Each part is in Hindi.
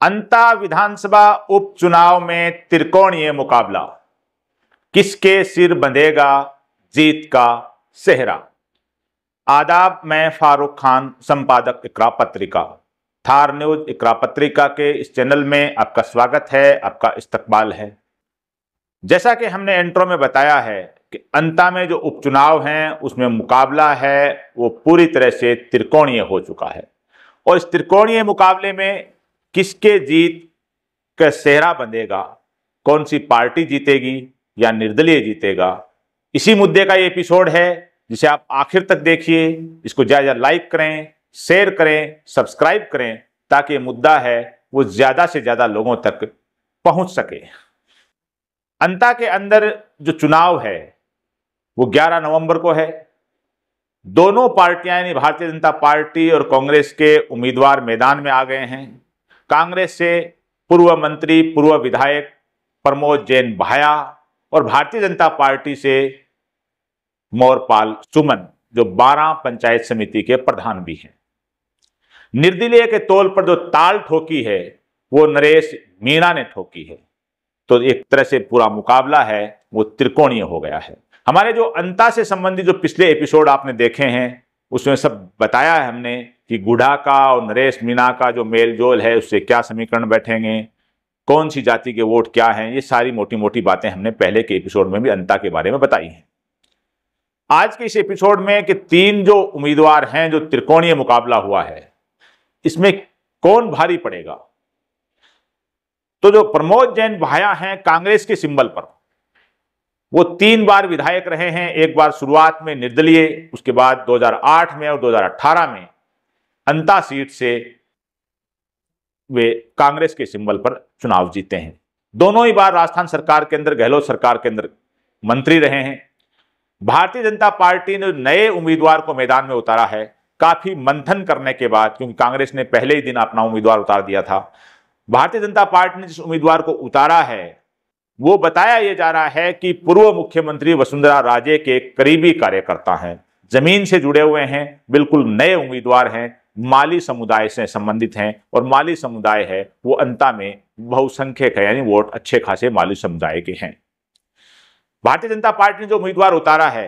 अंता विधानसभा उपचुनाव में त्रिकोणीय मुकाबला, किसके सिर बंधेगा जीत का सेहरा। आदाब, मैं फारूक खान, संपादक इकरा पत्रिका। थार न्यूज इकरा पत्रिका के इस चैनल में आपका स्वागत है, आपका इस्तकबाल है। जैसा कि हमने इंट्रो में बताया है कि अंता में जो उपचुनाव हैं उसमें मुकाबला है वो पूरी तरह से त्रिकोणीय हो चुका है और इस त्रिकोणीय मुकाबले में किसके जीत का सेहरा बंधेगा, कौन सी पार्टी जीतेगी या निर्दलीय जीतेगा, इसी मुद्दे का ये एपिसोड है जिसे आप आखिर तक देखिए। इसको ज्यादा लाइक करें, शेयर करें, सब्सक्राइब करें ताकि ये मुद्दा है वो ज्यादा से ज्यादा लोगों तक पहुंच सके। अंता के अंदर जो चुनाव है वो 11 नवंबर को है। दोनों पार्टियां यानी भारतीय जनता पार्टी और कांग्रेस के उम्मीदवार मैदान में आ गए हैं। कांग्रेस से पूर्व मंत्री, पूर्व विधायक प्रमोद जैन भाया और भारतीय जनता पार्टी से मोरपाल सुमन जो 12 पंचायत समिति के प्रधान भी हैं। निर्दलीय के तौर पर जो ताल ठोकी है वो नरेश मीणा ने ठोकी है। तो एक तरह से पूरा मुकाबला है वो त्रिकोणीय हो गया है। हमारे जो अंता से संबंधित जो पिछले एपिसोड आपने देखे हैं उसमें सब बताया है हमने कि गुढ़ा का और नरेश मीणा का जो मेल जोल है उससे क्या समीकरण बैठेंगे, कौन सी जाति के वोट क्या हैं, ये सारी मोटी मोटी बातें हमने पहले के एपिसोड में भी अंता के बारे में बताई हैं। आज के इस एपिसोड में कि 3 जो उम्मीदवार हैं, जो त्रिकोणीय मुकाबला हुआ है, इसमें कौन भारी पड़ेगा। तो जो प्रमोद जैन भाया हैं कांग्रेस के सिंबल पर, वो 3 बार विधायक रहे हैं। एक बार शुरुआत में निर्दलीय, उसके बाद 2008 में और 2018 में अंता सीट से वे कांग्रेस के सिंबल पर चुनाव जीते हैं। दोनों ही बार राजस्थान सरकार के अंदर, गहलोत सरकार के अंदर मंत्री रहे हैं। भारतीय जनता पार्टी ने नए उम्मीदवार को मैदान में उतारा है काफी मंथन करने के बाद, क्योंकि कांग्रेस ने पहले ही दिन अपना उम्मीदवार उतार दिया था। भारतीय जनता पार्टी ने जिस उम्मीदवार को उतारा है वो बताया यह जा रहा है कि पूर्व मुख्यमंत्री वसुंधरा राजे के करीबी कार्यकर्ता हैं, जमीन से जुड़े हुए हैं, बिल्कुल नए उम्मीदवार हैं, माली समुदाय से संबंधित हैं और माली समुदाय है वो अंता में बहुसंख्यक है, यानी वोट अच्छे खासे माली समुदाय के हैं। भारतीय जनता पार्टी ने जो उम्मीदवार उतारा है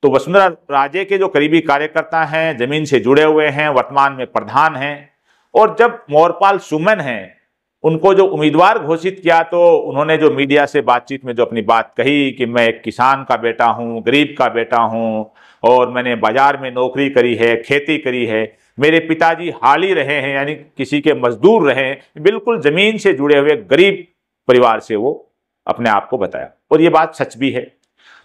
तो वसुंधरा राजे के जो करीबी कार्यकर्ता हैं, जमीन से जुड़े हुए हैं, वर्तमान में प्रधान हैं। और जब मोरपाल सुमन हैं उनको जो उम्मीदवार घोषित किया तो उन्होंने जो मीडिया से बातचीत में जो अपनी बात कही कि मैं एक किसान का बेटा हूं, गरीब का बेटा हूं और मैंने बाजार में नौकरी करी है, खेती करी है, मेरे पिताजी हाली रहे हैं यानी किसी के मजदूर रहे हैं, बिल्कुल जमीन से जुड़े हुए गरीब परिवार से वो अपने आप को बताया और ये बात सच भी है।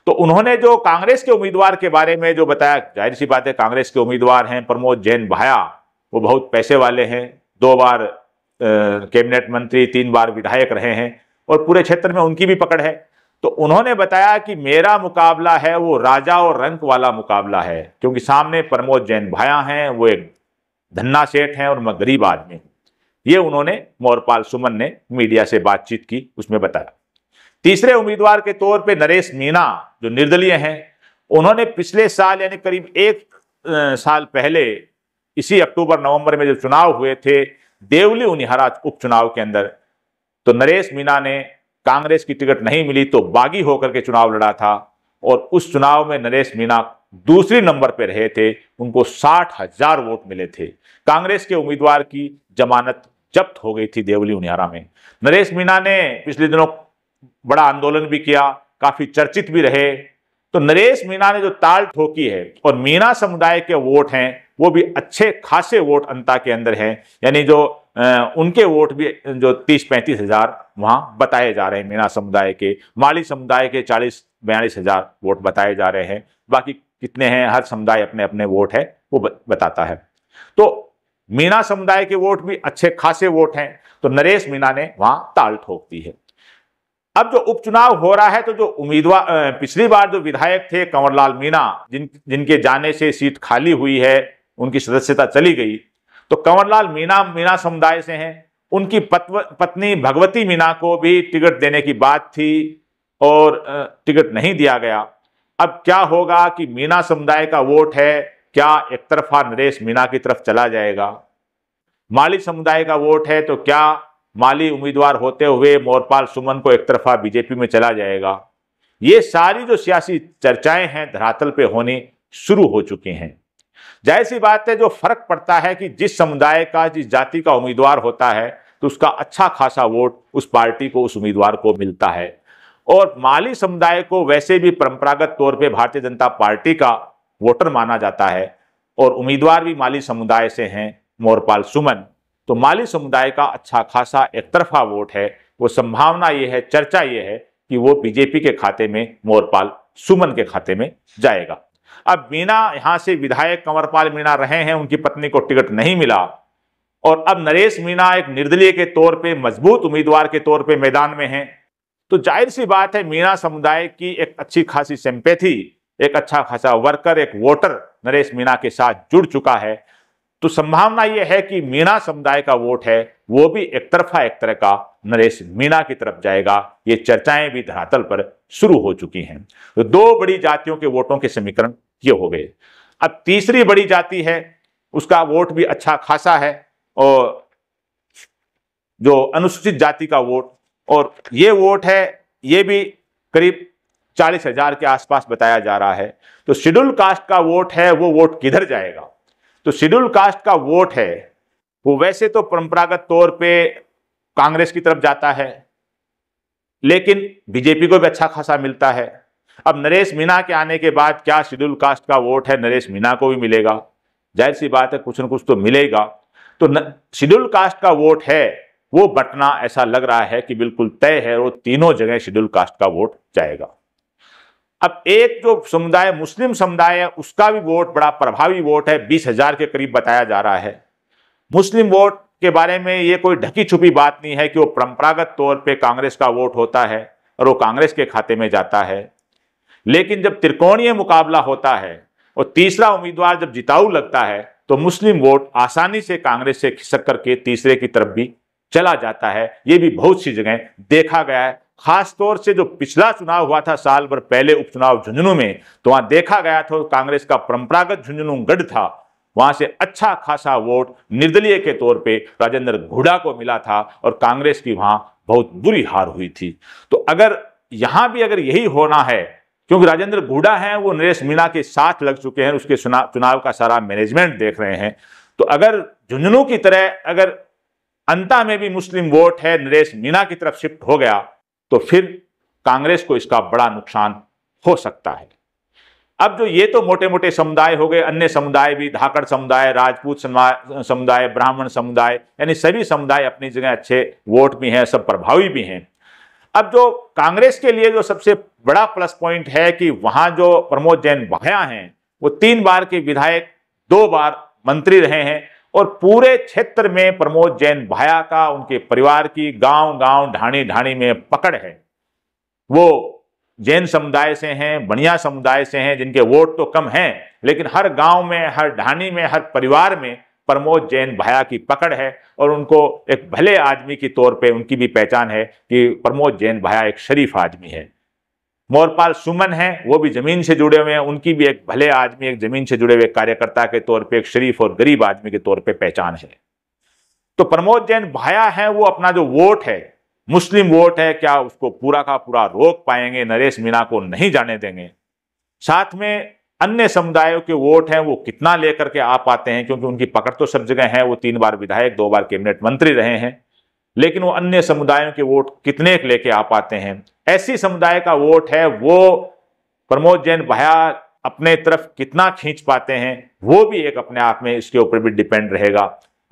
तो उन्होंने जो कांग्रेस के उम्मीदवार के बारे में जो बताया, जाहिर सी बात है कांग्रेस के उम्मीदवार हैं प्रमोद जैन भाया, वो बहुत पैसे वाले हैं, 2 बार कैबिनेट मंत्री, 3 बार विधायक रहे हैं और पूरे क्षेत्र में उनकी भी पकड़ है। तो उन्होंने बताया कि मेरा मुकाबला है वो राजा और रंक वाला मुकाबला है, क्योंकि सामने प्रमोद जैन भाया हैं, वो एक धन्ना सेठ हैं और मैं गरीब आदमी हूं। ये उन्होंने मोरपाल सुमन ने मीडिया से बातचीत की उसमें बताया। तीसरे उम्मीदवार के तौर पे नरेश मीणा जो निर्दलीय हैं, उन्होंने पिछले साल यानी करीब 1 साल पहले इसी अक्टूबर नवंबर में जो चुनाव हुए थे देवली उनिहारा उपचुनाव के अंदर, तो नरेश मीणा ने कांग्रेस की टिकट नहीं मिली तो बागी होकर के चुनाव लड़ा था और उस चुनाव में नरेश मीणा दूसरे नंबर पर रहे थे, उनको 60,000 वोट मिले थे। कांग्रेस के उम्मीदवार की जमानत जब्त हो गई थी देवली उनिहारा में। नरेश मीणा ने पिछले दिनों बड़ा आंदोलन भी किया, काफी चर्चित भी रहे। तो नरेश मीणा ने जो ताल ठोकी है और मीणा समुदाय के वोट हैं वो भी अच्छे खासे वोट अंता के अंदर हैं, यानी जो उनके वोट भी जो 30-35 हजार वहां बताए जा रहे हैं। मीणा समुदाय के, माली समुदाय के 40-42 हजार वोट बताए जा रहे हैं। बाकी कितने हैं हर समुदाय अपने अपने वोट है वो बताता है। तो मीणा समुदाय के वोट भी अच्छे खासे वोट हैं, तो नरेश मीणा ने वहां ताल ठोक दी है। अब जो उपचुनाव हो रहा है तो जो उम्मीदवार पिछली बार जो विधायक थे कंवरलाल मीणा, जिनके जाने से सीट खाली हुई है, उनकी सदस्यता चली गई, तो कंवरलाल मीणा समुदाय से हैं। उनकी पत्नी भगवती मीणा को भी टिकट देने की बात थी और टिकट नहीं दिया गया। अब क्या होगा कि मीणा समुदाय का वोट है, क्या एक तरफा नरेश मीणा की तरफ चला जाएगा? माली समुदाय का वोट है तो क्या माली उम्मीदवार होते हुए मोरपाल सुमन को एक तरफा बीजेपी में चला जाएगा। ये सारी जो सियासी चर्चाएं हैं धरातल पे होनी शुरू हो चुकी हैं। जाहिर सी बात है, जो फर्क पड़ता है कि जिस समुदाय का, जिस जाति का उम्मीदवार होता है तो उसका अच्छा खासा वोट उस पार्टी को, उस उम्मीदवार को मिलता है। और माली समुदाय को वैसे भी परंपरागत तौर पे भारतीय जनता पार्टी का वोटर माना जाता है और उम्मीदवार भी माली समुदाय से हैं, मोरपाल सुमन। तो माली समुदाय का अच्छा खासा एक तरफा वोट है। वो संभावना ये है, चर्चा ये है कि वो बीजेपी के खाते में, मोरपाल सुमन के खाते में जाएगा। अब मीणा यहां से विधायक कंवरपाल मीणा रहे हैं, उनकी पत्नी को टिकट नहीं मिला और अब नरेश मीणा एक निर्दलीय के तौर पे, मजबूत उम्मीदवार के तौर पे मैदान में हैं। तो जाहिर सी बात है, मीणा समुदाय की एक अच्छी खासी सिंपैथी, एक अच्छा खासा वर्कर, एक वोटर नरेश मीणा के साथ जुड़ चुका है। तो संभावना यह है कि मीणा समुदाय का वोट है वो भी एक तरफा, एक तरह का नरेश मीणा की तरफ जाएगा। ये चर्चाएं भी धरातल पर शुरू हो चुकी हैं। तो दो बड़ी जातियों के वोटों के समीकरण ये हो गए। अब तीसरी बड़ी जाति है, उसका वोट भी अच्छा खासा है और जो अनुसूचित जाति का वोट, और ये वोट है, ये भी करीब 40,000 के आसपास बताया जा रहा है। तो शेड्यूल कास्ट का वोट है, वो वोट किधर जाएगा? तो शेड्यूल कास्ट का वोट है वो वैसे तो परंपरागत तौर पे कांग्रेस की तरफ जाता है, लेकिन बीजेपी को भी अच्छा खासा मिलता है। अब नरेश मीणा के आने के बाद क्या शेड्यूल कास्ट का वोट है नरेश मीणा को भी मिलेगा? जाहिर सी बात है, कुछ न कुछ तो मिलेगा। तो शेड्यूल कास्ट का वोट है वो बंटना ऐसा लग रहा है कि बिल्कुल तय है, वो तीनों जगह शेड्यूल कास्ट का वोट जाएगा। अब एक जो समुदाय, मुस्लिम समुदाय है, उसका भी वोट बड़ा प्रभावी वोट है, 20,000 के करीब बताया जा रहा है। मुस्लिम वोट के बारे में ये कोई ढकी छुपी बात नहीं है कि वो परंपरागत तौर पे कांग्रेस का वोट होता है और वो कांग्रेस के खाते में जाता है। लेकिन जब त्रिकोणीय मुकाबला होता है और तीसरा उम्मीदवार जब जिताऊ लगता है तो मुस्लिम वोट आसानी से कांग्रेस से खिसक करके तीसरे की तरफ भी चला जाता है। ये भी बहुत सी जगह देखा गया है। खास तौर से जो पिछला चुनाव हुआ था साल भर पहले, उपचुनाव झुंझुनू में, तो वहां देखा गया था कांग्रेस का परंपरागत झुंझुनू गढ़ था, वहां से अच्छा खासा वोट निर्दलीय के तौर पे राजेंद्र घुड़ा को मिला था और कांग्रेस की वहां बहुत बुरी हार हुई थी। तो अगर यहां भी अगर यही होना है, क्योंकि राजेंद्र घुड़ा हैं वो नरेश मीणा के साथ लग चुके हैं, उसके चुनाव का सारा मैनेजमेंट देख रहे हैं, तो अगर झुंझुनू की तरह अगर अंता में भी मुस्लिम वोट है नरेश मीणा की तरफ शिफ्ट हो गया तो फिर कांग्रेस को इसका बड़ा नुकसान हो सकता है। अब जो ये तो मोटे मोटे समुदाय हो गए, अन्य समुदाय भी, धाकड़ समुदाय, राजपूत समुदाय, ब्राह्मण समुदाय, यानी सभी समुदाय अपनी जगह अच्छे वोट भी हैं, सब प्रभावी भी हैं। अब जो कांग्रेस के लिए जो सबसे बड़ा प्लस पॉइंट है कि वहां जो प्रमोद जैन भाया हैं वो 3 बार के विधायक, 2 बार मंत्री रहे हैं और पूरे क्षेत्र में प्रमोद जैन भाया का, उनके परिवार की गांव गांव, ढाणी ढाणी में पकड़ है। वो जैन समुदाय से हैं, बनिया समुदाय से हैं, जिनके वोट तो कम हैं, लेकिन हर गांव में, हर ढाणी में, हर परिवार में प्रमोद जैन भाया की पकड़ है और उनको एक भले आदमी के तौर पे उनकी भी पहचान है कि प्रमोद जैन भाया एक शरीफ आदमी है। मोरपाल सुमन हैं, वो भी जमीन से जुड़े हुए हैं, उनकी भी एक भले आदमी, एक जमीन से जुड़े हुए कार्यकर्ता के तौर पे, एक शरीफ और गरीब आदमी के तौर पे पहचान है। तो प्रमोद जैन भाया है, वो अपना जो वोट है, मुस्लिम वोट है, क्या उसको पूरा का पूरा रोक पाएंगे? नरेश मीणा को नहीं जाने देंगे। साथ में अन्य समुदायों के वोट हैं, वो कितना लेकर के आ पाते हैं, क्योंकि उनकी पकड़ तो सब जगह है। वो 3 बार विधायक, 2 बार कैबिनेट मंत्री रहे हैं, लेकिन वो अन्य समुदायों के वोट कितने लेके आ पाते हैं? ऐसी समुदाय का वोट है वो प्रमोद जैन भाया अपने तरफ कितना खींच पाते हैं, वो भी एक अपने आप में इसके ऊपर भी डिपेंड रहेगा।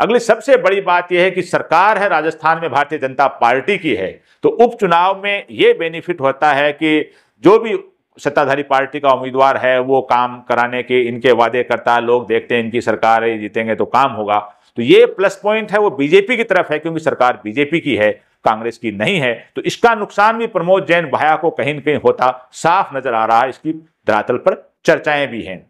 अगली सबसे बड़ी बात यह है कि सरकार है राजस्थान में भारतीय जनता पार्टी की है, तो उपचुनाव में ये बेनिफिट होता है कि जो भी सत्ताधारी पार्टी का उम्मीदवार है वो काम कराने के इनके वादे करता है, लोग देखते हैं इनकी सरकार है, जीतेंगे तो काम होगा। तो ये प्लस पॉइंट है वो बीजेपी की तरफ है, क्योंकि सरकार बीजेपी की है, कांग्रेस की नहीं है। तो इसका नुकसान भी प्रमोद जैन भाया को कहीं न कहीं होता साफ नजर आ रहा है। इसकी धरातल पर चर्चाएं भी हैं।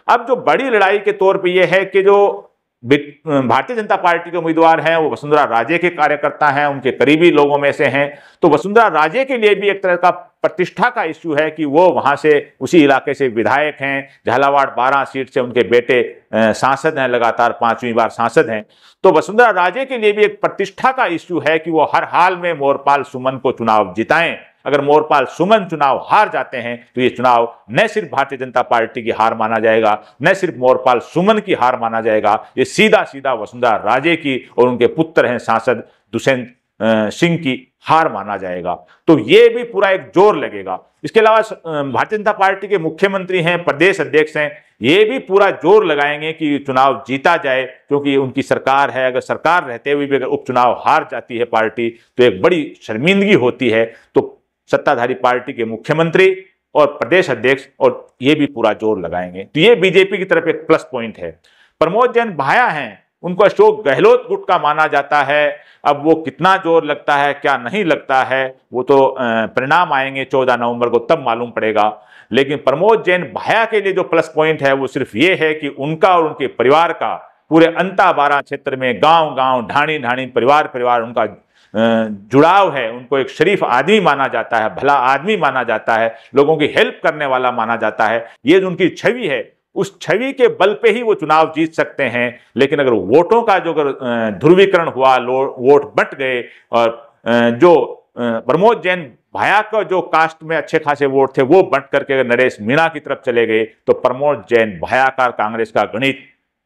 अब जो बड़ी लड़ाई के तौर पे ये है कि जो भारतीय जनता पार्टी के उम्मीदवार हैं वो वसुंधरा राजे के कार्यकर्ता हैं, उनके करीबी लोगों में से हैं। तो वसुंधरा राजे के लिए भी एक तरह का प्रतिष्ठा का इश्यू है कि वो वहां से उसी इलाके से विधायक हैं। झालावाड़ 12 सीट से उनके बेटे सांसद हैं, लगातार 5वीं बार सांसद हैं। तो वसुंधरा राजे के लिए भी एक प्रतिष्ठा का इश्यू है कि वो हर हाल में मोरपाल सुमन को चुनाव जिताएं। अगर मोरपाल सुमन चुनाव हार जाते हैं तो ये चुनाव न सिर्फ भारतीय जनता पार्टी की हार माना जाएगा, न सिर्फ मोरपाल सुमन की हार माना जाएगा, ये सीधा सीधा वसुंधरा राजे की और उनके पुत्र हैं सांसद दुष्यंत सिंह की हार माना जाएगा। तो ये भी पूरा एक जोर लगेगा। इसके अलावा भारतीय जनता पार्टी के मुख्यमंत्री हैं, प्रदेश अध्यक्ष हैं, ये भी पूरा जोर लगाएंगे कि चुनाव जीता जाए, क्योंकि उनकी सरकार है। अगर सरकार रहते हुए भी अगर उपचुनाव हार जाती है पार्टी तो एक बड़ी शर्मिंदगी होती है। तो सत्ताधारी पार्टी के मुख्यमंत्री और प्रदेश अध्यक्ष और ये भी पूरा जोर लगाएंगे। तो ये बीजेपी की तरफ एक प्लस पॉइंट है। प्रमोद जैन भाया हैं, उनको अशोक गहलोत गुट का माना जाता है। अब वो कितना जोर लगता है, क्या नहीं लगता है, वो तो परिणाम आएंगे 14 नवंबर को, तब मालूम पड़ेगा। लेकिन प्रमोद जैन भाया के लिए जो प्लस पॉइंट है वो सिर्फ ये है कि उनका और उनके परिवार का पूरे अंताबारा क्षेत्र में गांव गांव, ढाणी ढाणी, परिवार परिवार उनका जुड़ाव है। उनको एक शरीफ आदमी माना जाता है, भला आदमी माना जाता है, लोगों की हेल्प करने वाला माना जाता है। ये जो उनकी छवि है, उस छवि के बल पे ही वो चुनाव जीत सकते हैं। लेकिन अगर वोटों का जो अगर ध्रुवीकरण हुआ, वोट बंट गए और जो प्रमोद जैन भाया का जो कास्ट में अच्छे खासे वोट थे वो बंट करके अगर नरेश मीणा की तरफ चले गए तो प्रमोद जैन भाया का कांग्रेस का गणित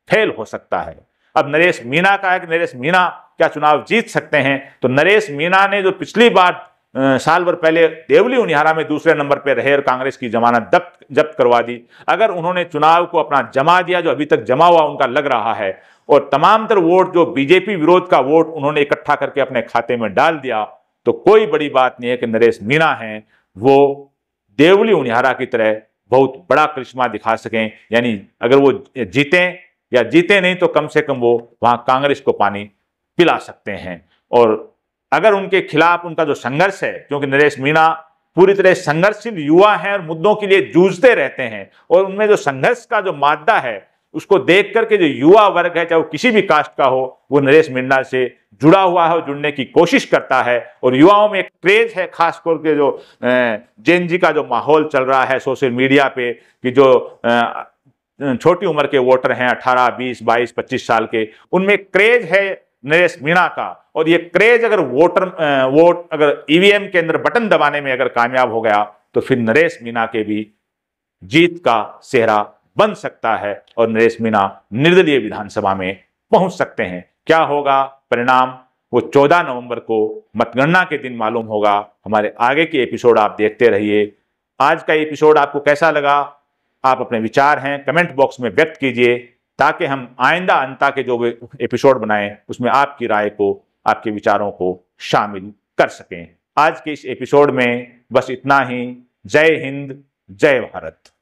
फेल हो सकता है। अब नरेश मीणा का है कि नरेश मीणा क्या चुनाव जीत सकते हैं? तो नरेश मीणा ने जो पिछली बार साल भर पहले देवली उनिहारा में दूसरे नंबर पर रहे और कांग्रेस की जमानत जब्त करवा दी, अगर उन्होंने चुनाव को अपना जमा दिया, जो अभी तक जमा हुआ उनका लग रहा है, और तमाम तर वोट जो बीजेपी विरोध का वोट उन्होंने इकट्ठा करके अपने खाते में डाल दिया, तो कोई बड़ी बात नहीं है कि नरेश मीणा हैं वो देवली उनिहारा की तरह बहुत बड़ा करिश्मा दिखा सकें। यानी अगर वो जीतें या जीते नहीं तो कम से कम वो वहां कांग्रेस को पानी पिला सकते हैं। और अगर उनके खिलाफ उनका जो संघर्ष है, क्योंकि नरेश मीणा पूरी तरह संघर्षशील युवा हैं और मुद्दों के लिए जूझते रहते हैं, और उनमें जो संघर्ष का जो मादा है उसको देख करके जो युवा वर्ग है, चाहे वो किसी भी कास्ट का हो, वो नरेश मीणा से जुड़ा हुआ है, जुड़ने की कोशिश करता है। और युवाओं में एक क्रेज है, खास करके जो जेन जी का जो माहौल चल रहा है सोशल मीडिया पे, कि जो छोटी उम्र के वोटर हैं 18, 20, 22, 25 साल के, उनमें क्रेज है नरेश मीणा का। और ये क्रेज अगर वोट अगर ईवीएम के अंदर बटन दबाने में अगर कामयाब हो गया तो फिर नरेश मीणा के भी जीत का सेहरा बन सकता है और नरेश मीणा निर्दलीय विधानसभा में पहुंच सकते हैं। क्या होगा परिणाम, वो 14 नवंबर को मतगणना के दिन मालूम होगा। हमारे आगे के एपिसोड आप देखते रहिए। आज का एपिसोड आपको कैसा लगा? आप अपने विचार हैं कमेंट बॉक्स में व्यक्त कीजिए, ताकि हम आइंदा अंता के जो एपिसोड बनाएं उसमें आपकी राय को, आपके विचारों को शामिल कर सकें। आज के इस एपिसोड में बस इतना ही। जय हिंद, जय भारत।